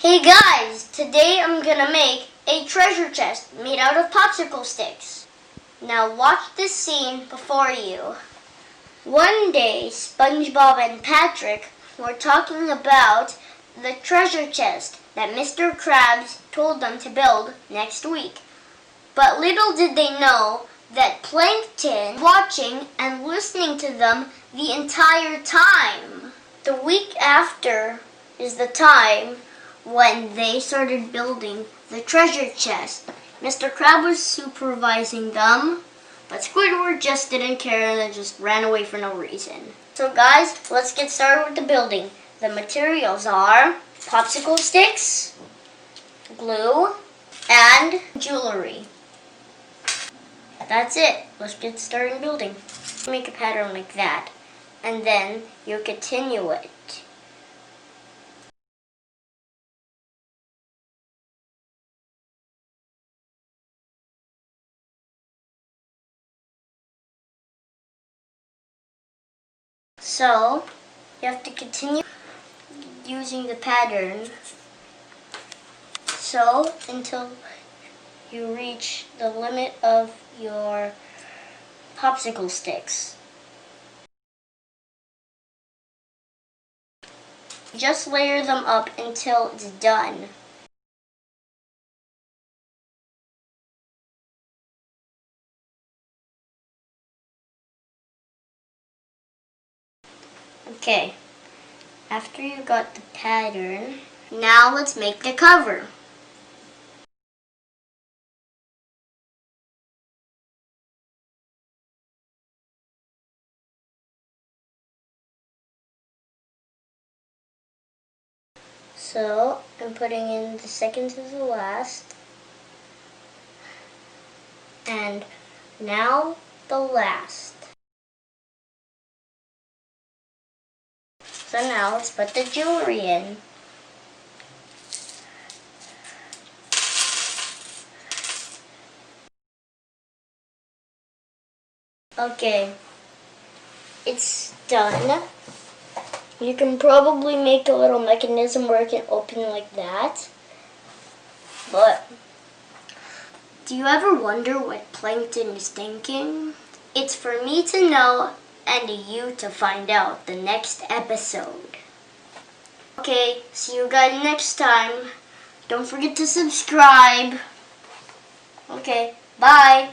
Hey guys, today I'm gonna make a treasure chest made out of popsicle sticks. Now watch this scene before you. One day, SpongeBob and Patrick were talking about the treasure chest that Mr. Krabs told them to build next week. But little did they know that Plankton was watching and listening to them the entire time. The week after is the time when they started building the treasure chest. Mr. Crab was supervising them, but Squidward just didn't care and just ran away for no reason. So guys, let's get started with the building. The materials are popsicle sticks, glue, and jewelry. That's it. Let's get started building. Make a pattern like that, and then you continue it. So, you have to continue using the pattern until you reach the limit of your popsicle sticks. Just layer them up until it's done. Okay, after you got the pattern, now let's make the cover. So, I'm putting in the second to the last, and now the last. So now let's put the jewelry in. Okay, it's done. You can probably make a little mechanism where it can open like that. But do you ever wonder what Plankton is thinking? It's for me to know and you to find out the next episode. Okay, see you guys next time. Don't forget to subscribe. Okay, bye.